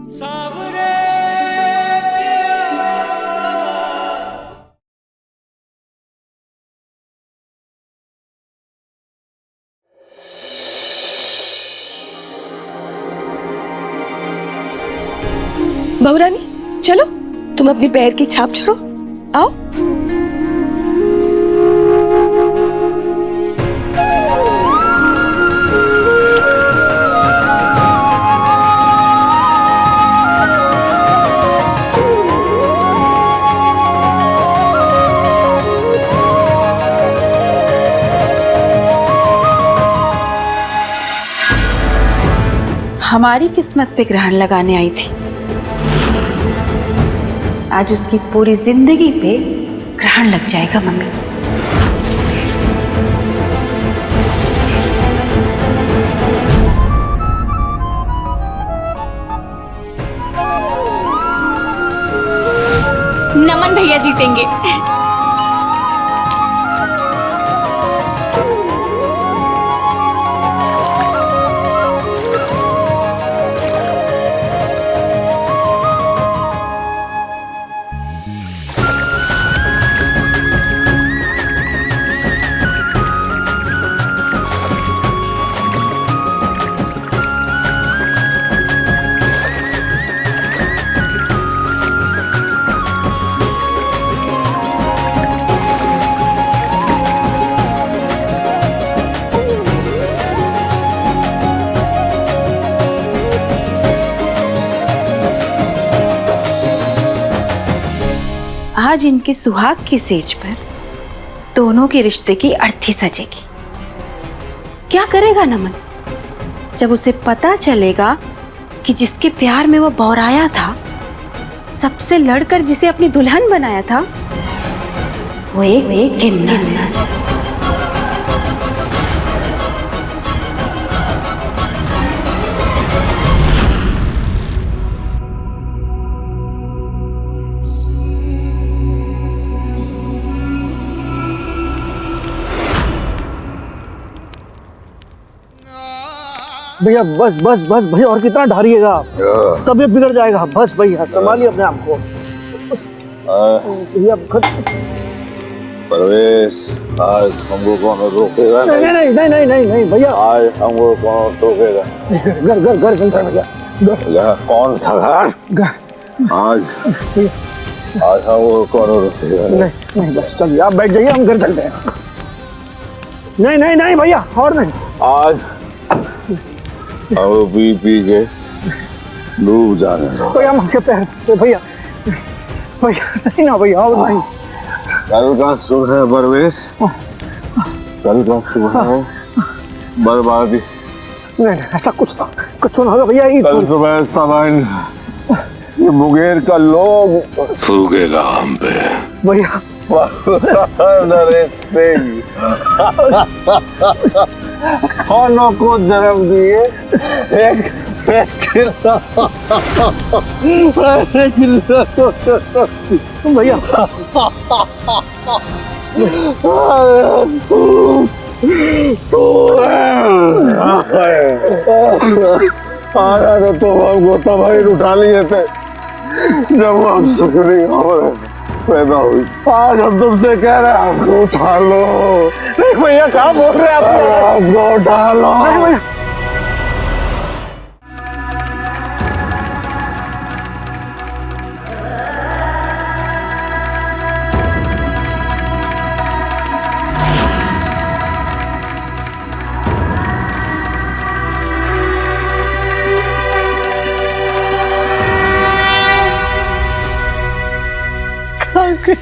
सावरे बहुरानी, चलो तुम अपनी पैर की छाप छोड़ो, आओ। हमारी किस्मत पे ग्रहण लगाने आई थी, आज उसकी पूरी जिंदगी पे ग्रहण लग जाएगा मम्मी। नमन भैया जीतेंगे। आज इनके सुहाग की सेज पर दोनों के रिश्ते की अर्थी सजेगी। क्या करेगा नमन जब उसे पता चलेगा कि जिसके प्यार में वो बौराया था, सबसे लड़कर जिसे अपनी दुल्हन बनाया था, वो एक किन्नर। भैया बस बस बस भैया, और कितना ढारिएगा, तबीयत बिगड़ जाएगा। बस भैया संभालिए अपने आप को। भैया परवेश, आज हमको कौन रोकेगा? नहीं नहीं नहीं नहीं नहीं नहीं भैया, आज हमको कौन रोकेगा? घर घर घर चलता है भैया। कौन सा घर? आज हमको कौन रोकेगा? नहीं नहीं बस चलिए, आप बैठ जाइए, हम घर चलते हैं। नहीं नहीं नहीं भैया, और नहीं। आज हम पी पी के डूब जाने भैया हम के पैर पे भैया, भैया नहीं ना भैया, और नहीं। कल का सुबह है परवेश, कल का सुबह है बर्बादी। नहीं ऐसा कुछ ना होगा भैया। कल सुबह सामान ये मुंगेर का लोग थूकेगा हम पे भैया। नरेश सिंह खानों को जन्म दिए एक भैया तो हमको तबाही उठा लिए थे जब हम सकरी पैदा हुई। आज हम तुमसे कह रहे हैं हमको उठा लो। नहीं भैया, कहाँ बोल रहे हैं आप? हमको उठा लो। नहीं भैया,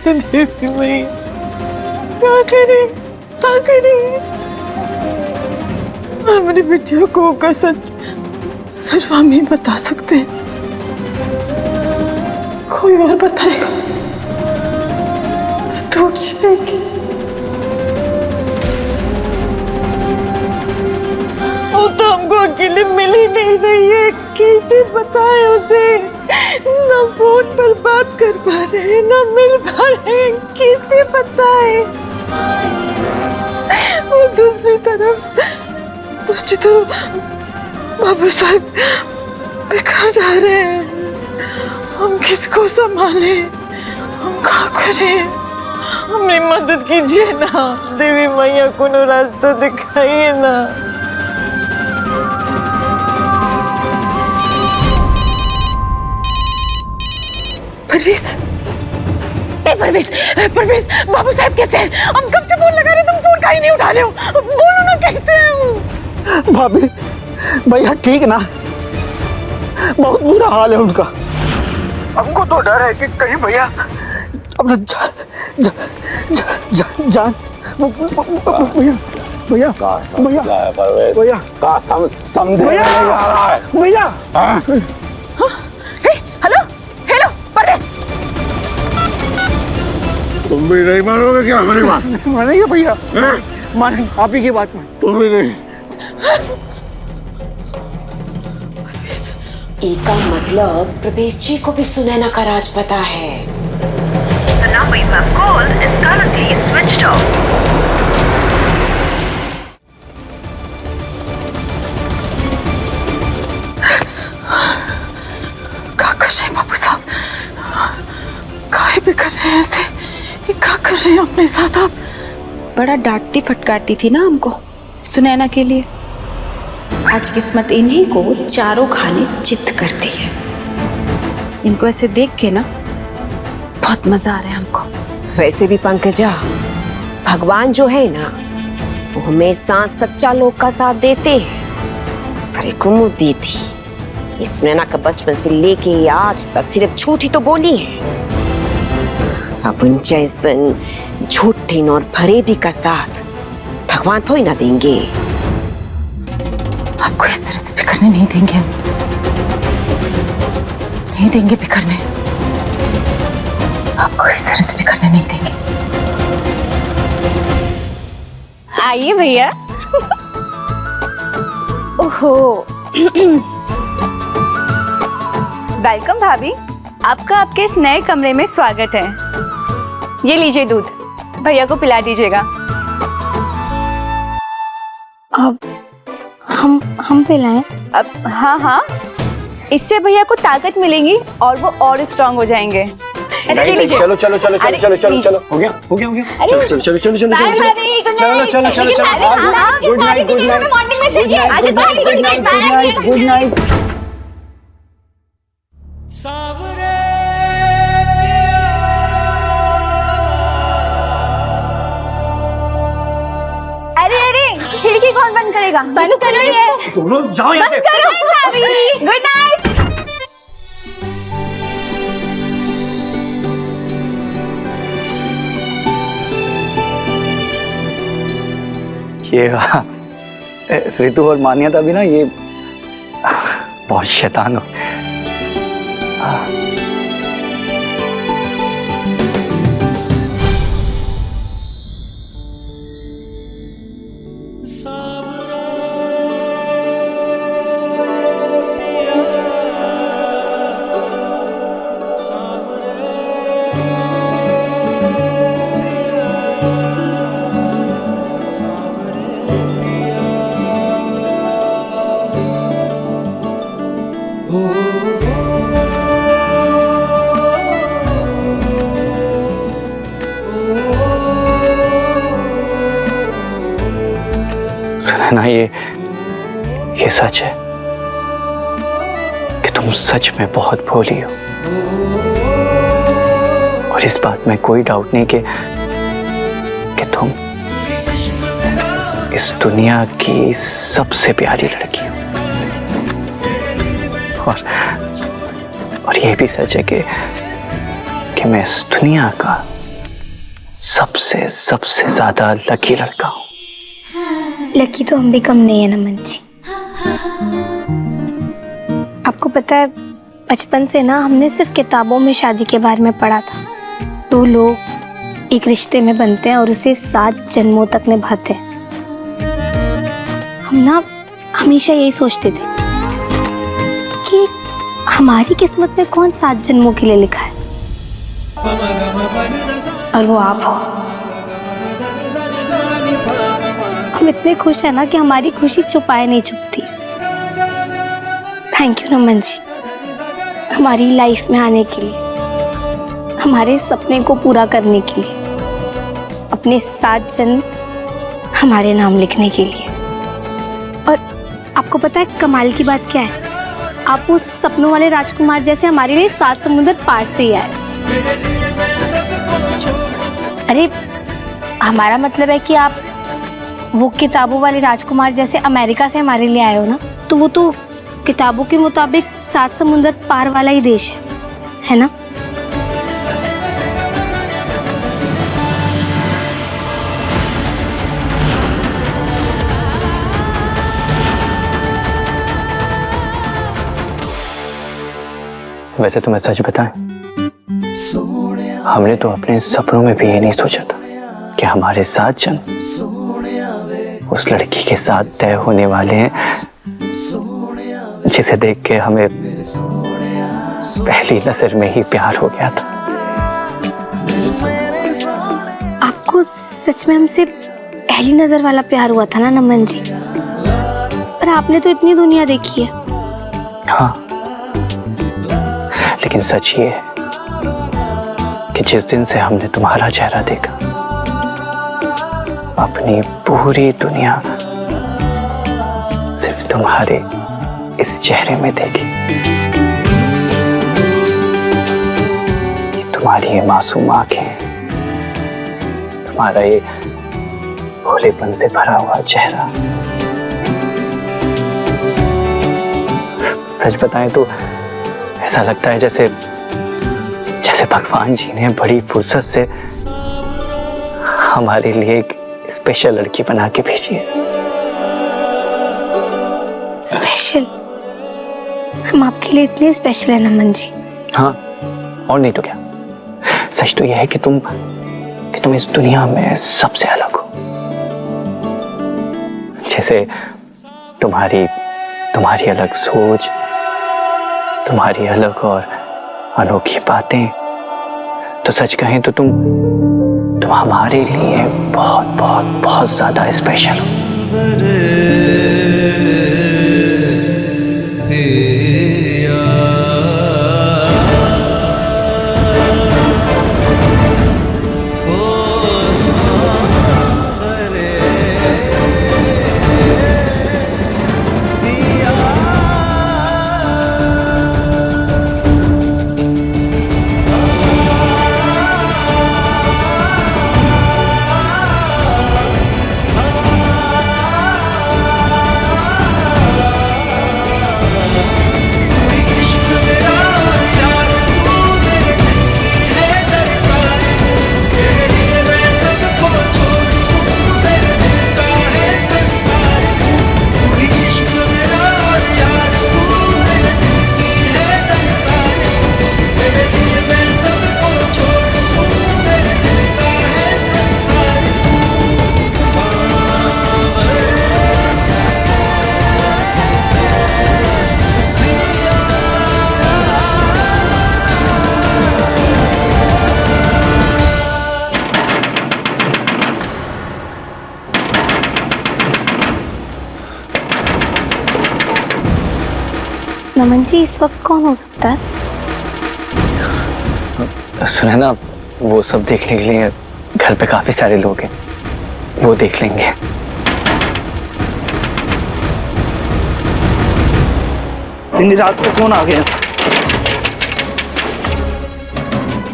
देवी मैया, क्या करे हमारी बिटिया को का सच सिर्फ हम ही बता सकते हैं, कोई और बताएगा तो टूट जाएगी। वो तो हमको अकेले मिल ही नहीं रही है, कैसे बताए उसे? ना फोन पर बात कर पा रहे, ना मिल पा रहे, कैसे बताए? और दूसरी तरफ बाबू साहब बेकार जा रहे हैं। किसको संभाले, हम क्या करें? हमारी मदद कीजिए ना, देवी मैया को नो रास्ता दिखाइए ना। परवेज, परवेज, परवेज, बाबू साहब कैसे हैं? हम कब से फोन लगा रहे, तुम फोन काहे नहीं उठा रहे हो? बोलो ना कैसे हैं वो? भाभी, भैया ठीक ना? बहुत बुरा हाल है उनका। हमको तो डर है कि कहीं भैया अपना जान भैया भैया भैया भैया का समझे नहीं आ रहा है भैया। हेलो हेलो परवेज, तुम भी नहीं मानोगे क्या हमारी बात? मानेंगे भैया, मानेंगे, आप ही की बात मान। तुम भी नहीं। का मतलब प्रवेश जी को भी सुनैना का राज पता है। The number you have called is currently switched off. क्या कर रहे हैं बाबू साहब? काहे भी कर रहे हैं ऐसे? ये क्या कर रहे हैं अपने साथ आप? बड़ा डांटती फटकारती थी ना हमको सुनैना के लिए। आज किस्मत इन्हीं को चारों खाने चित्त करती है। इनको ऐसे देख के ना बहुत मजा आ रहा है हमको। वैसे भी पंकजा, भगवान जो है ना, वो हमेशा सच्चा लोग का साथ देते हैं। पर एक उम्मीद दी थी, इस सुनैना का बचपन से लेके आज तक सिर्फ झूठ ही तो बोली है। अब उन जैसन झूठे और फरेबी का साथ भगवान थोड़ी ना देंगे। आपको इस तरह से बिखरने नहीं देंगे हम, नहीं देंगे बिखरने, आपको इस तरह से बिखरने नहीं देंगे। आइए भैया। ओहो, वेलकम भाभी, आपका आपके इस नए कमरे में स्वागत है। ये लीजिए दूध, भैया को पिला दीजिएगा। अब हम पिलाएं? अब हाँ हाँ, इससे भैया को ताकत मिलेगी और वो और स्ट्रांग हो जाएंगे। अरे लीजिए। चलो चलो चलो चलो चलो चलो चलो, हो गया हो गया हो गया। चलो चलो चलो चलो चलो चलो चलो चलो चलो। Good night good night morning में चाहिए। Good night good night. अरे अरे, खिड़की कौन बंद करेगा? बंद करो ये। दोनों जाओ यहाँ से। Good night. ये श्रीतु और मान्यता भी ना, ये बहुत शैतान हो। सुनैना, ये सच है कि तुम सच में बहुत भोली हो, और इस बात में कोई डाउट नहीं कि तुम इस दुनिया की सबसे प्यारी लड़की हो। और ये भी सच है कि मैं इस दुनिया का सबसे सबसे ज्यादा लकी लड़का हूं। लकी तो हम भी कम नहीं है नमन जी। आपको पता है, बचपन से ना हमने सिर्फ किताबों में शादी के बारे में पढ़ा था। 2 लोग एक रिश्ते में बनते हैं और उसे 7 जन्मों तक निभाते हैं। हम ना हमेशा यही सोचते थे कि हमारी किस्मत में कौन 7 जन्मों के लिए लिखा है, और वो आप हो। हम इतने खुश हैं ना कि हमारी खुशी छुपाए नहीं छुपती। थैंक यू नमन जी। हमारी लाइफ में आने के लिए, हमारे सपने को पूरा करने के लिए, अपने 7 जन्म हमारे नाम लिखने के लिए। और आपको पता है कमाल की बात क्या है? आप उस सपनों वाले राजकुमार जैसे हमारे लिए 7 समुंदर पार से ही आए। अरे हमारा मतलब है कि आप वो किताबों वाले राजकुमार जैसे अमेरिका से हमारे लिए आए हो ना, तो वो तो किताबों के मुताबिक 7 समुंदर पार वाला ही देश है ना? वैसे तुम्हें सच बताएं, हमने तो अपने सपनों में भी ये नहीं सोचा था कि हमारे 7 जन्म उस लड़की के साथ तय होने वाले हैं जिसे देख के हमें पहली नजर में ही प्यार हो गया था। आपको सच में हमसे पहली नजर वाला प्यार हुआ था ना नमन जी? पर आपने तो इतनी दुनिया देखी है। हाँ, लेकिन सच ये है कि जिस दिन से हमने तुम्हारा चेहरा देखा, अपनी पूरी दुनिया सिर्फ तुम्हारे इस चेहरे में देखी। तुम्हारी ये मासूम आंखें, तुम्हारा ये भोलेपन से भरा हुआ चेहरा। सच बताएं तो ऐसा लगता है जैसे भगवान जी ने बड़ी फुर्सत से हमारे लिए एक स्पेशल लड़की बना के भेजी है। स्पेशल? हम आपके लिए इतने स्पेशल है नमन जी। हाँ, और नहीं तो क्या। सच तो यह है कि तुम इस दुनिया में सबसे अलग हो। जैसे तुम्हारी अलग सोच, तुम्हारी अलग और अनोखी बातें, तो सच कहें तो तुम हमारे लिए बहुत बहुत बहुत ज्यादा स्पेशल हो। नमन जी, इस वक्त कौन हो सकता है? सुना ना, वो सब देखने के लिए घर पे काफी सारे लोग हैं, वो देख लेंगे। इतनी रात को कौन आ गया?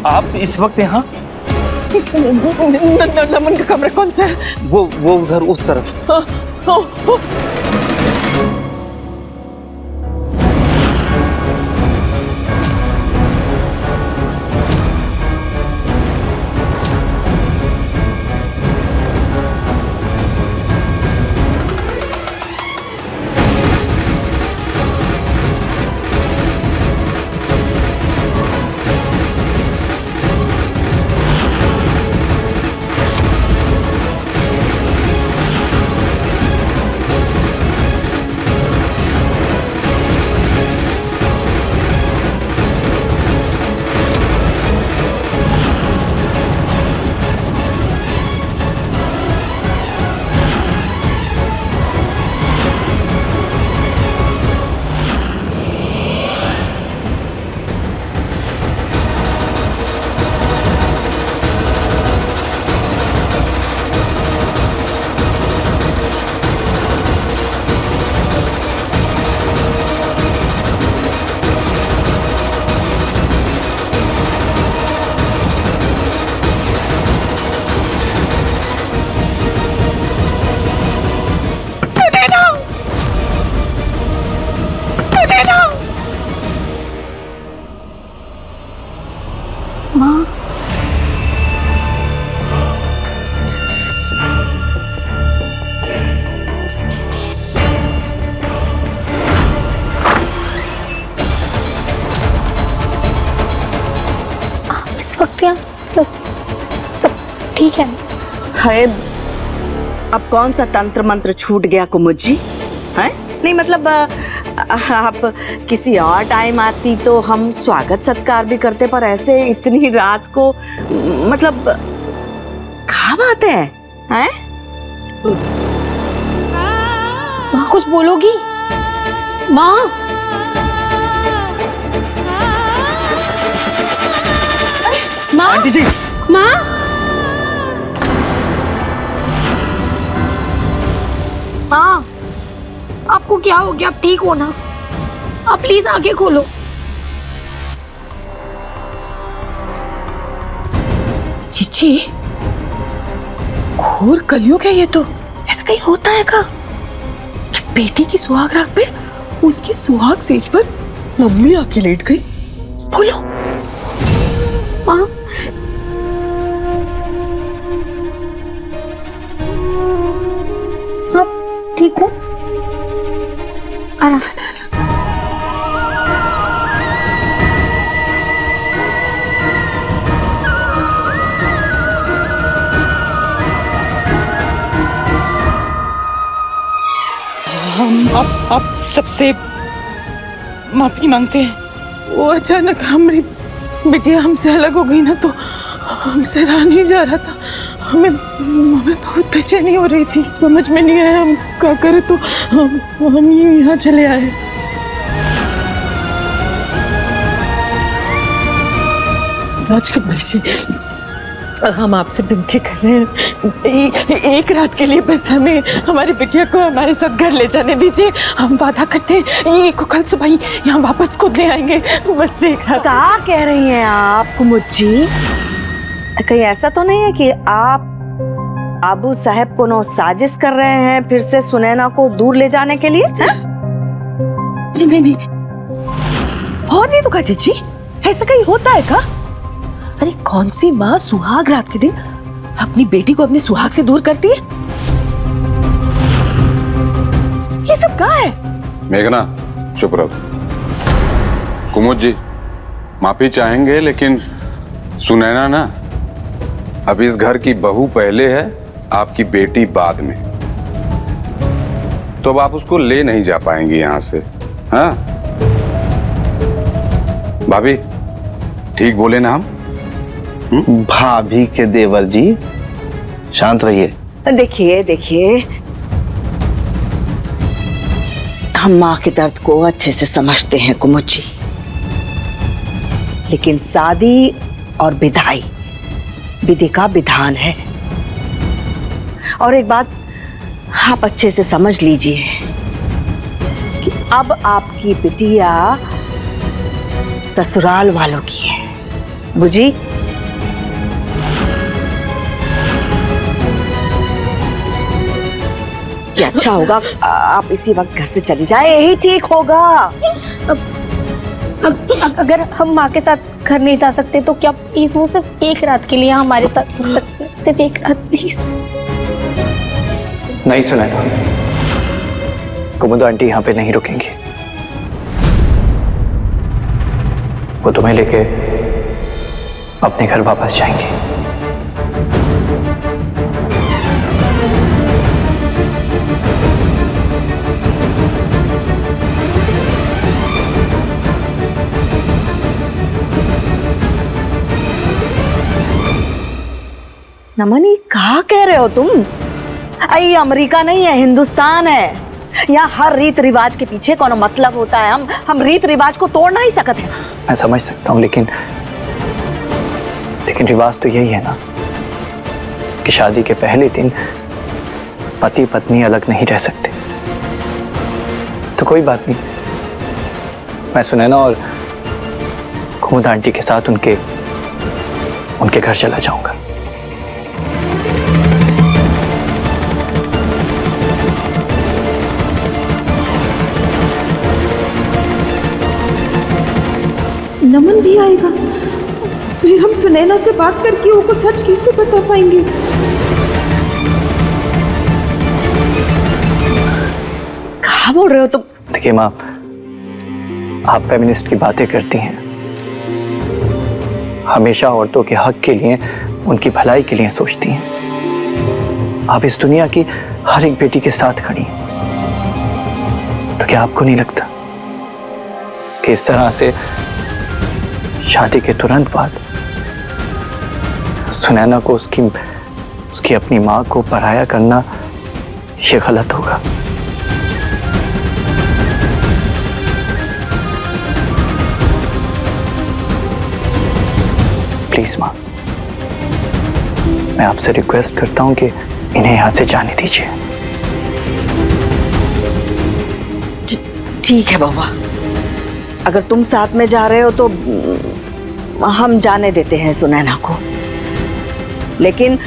आप इस वक्त यहाँ? नमन का कमरा कौन सा है? वो उधर उस तरफ। वक्त यहाँ सब सब ठीक है। है अब कौन सा तंत्र मंत्र छूट गया कुमुद जी? हैं? नहीं मतलब आप किसी और टाइम आती तो हम स्वागत सत्कार भी करते, पर ऐसे इतनी रात को मतलब कहाँ बात है? हैं? माँ कुछ बोलोगी? माँ माँ आंटी जी, माँ माँ आपको क्या हो गया? आप ठीक हो ना? आप प्लीज आंखें खोलो। चिची, घोर कलयुग है ये तो। ऐसा कहीं होता है का कि बेटी की सुहाग रात पे उसकी सुहाग सेज पर मम्मी आके लेट गई? बोलो माँ आप ठीक हो? हम आप सबसे माफी मांगते हैं। वो अचानक हमारी बिटिया हमसे अलग हो गई ना, तो हमसे रहा नहीं जा रहा था। हमें बहुत बेचैनी हो रही थी, समझ में नहीं आया हम क्या करें, तो हम यहाँ चले आए। राजकमल जी, हम आपसे विनती कर रहे हैं, एक रात के लिए बस हमें हमारी बिटिया को हमारे साथ घर ले जाने दीजिए। हम वादा करते हैं ये को कल सुबह ही यहाँ वापस खुद ले आएंगे। बस एक रात। क्या कह रही हैं आप कुमुद जी? कहीं ऐसा तो नहीं है कि आप आबू साहब को साजिश कर रहे हैं फिर से सुनैना को दूर ले जाने के लिए? नहीं और नहीं तो का जीजी, ऐसा कहीं होता है का? अरे कौन सी माँ सुहाग रात के दिन अपनी बेटी को अपने सुहाग से दूर करती है? ये सब क्या है? मेघना चुप रहो। कुमुद जी माफी चाहेंगे, लेकिन सुनैना ना अब इस घर की बहू पहले है, आपकी बेटी बाद में, तो अब आप उसको ले नहीं जा पाएंगी यहां से। हाँ भाभी, ठीक बोले ना हम? भाभी के देवर जी शांत रहिए। देखिए हम माँ के दर्द को अच्छे से समझते हैं कुमुद जी, लेकिन शादी और विदाई विधि का विधान है। और एक बात आप अच्छे से समझ लीजिए कि अब आपकी बिटिया ससुराल वालों की है, बुझी? कि अच्छा होगा आप इसी वक्त घर से चली जाए, यही ठीक होगा। अगर हम माँ के साथ घर नहीं जा सकते तो क्या प्लीज वो सिर्फ एक रात के लिए हमारे साथ रुक सकते हैं? सिर्फ एक रात प्लीज। नहीं सुनैना, कुमुद आंटी यहाँ पे नहीं रुकेंगी। वो तुम्हें लेके अपने घर वापस जाएंगे। नमन, ये क्या कह रहे हो तुम? ये अमेरिका नहीं है, हिंदुस्तान है। यहाँ हर रीत रिवाज के पीछे कोनो मतलब होता है। हम रीत रिवाज को तोड़ नहीं सकते हैं। मैं समझ सकता हूँ, लेकिन रिवाज तो यही है ना कि शादी के पहले दिन पति पत्नी अलग नहीं रह सकते। तो कोई बात नहीं, मैं सुनैना और कुमुद आंटी के साथ उनके घर चला जाऊंगा। नमन भी आएगा, फिर हम सुनैना से बात करके उनको सच कैसे बता पाएंगे? क्या बोल रहे हो तुम? देखिए माँ, आप फेमिनिस्ट की बातें करती हैं, हमेशा औरतों के हक के लिए, उनकी भलाई के लिए सोचती हैं। आप इस दुनिया की हर एक बेटी के साथ खड़ी हैं। तो क्या आपको नहीं लगता कि इस तरह से शादी के तुरंत बाद सुनैना को उसकी अपनी माँ को पराया करना ये गलत होगा? प्लीज माँ, मैं आपसे रिक्वेस्ट करता हूं कि इन्हें यहां से जाने दीजिए। ठीक है बाबा, अगर तुम साथ में जा रहे हो तो हम जाने देते हैं सुनैना को, लेकिन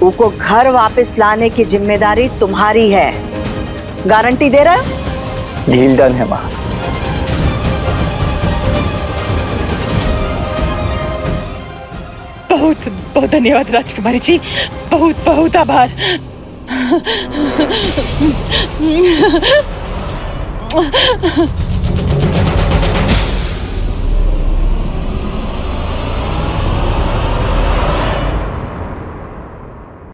उनको घर वापस लाने की जिम्मेदारी तुम्हारी है। गारंटी दे रहे हो? डील डन है माँ। बहुत बहुत धन्यवाद राजकुमारी जी, बहुत बहुत आभार।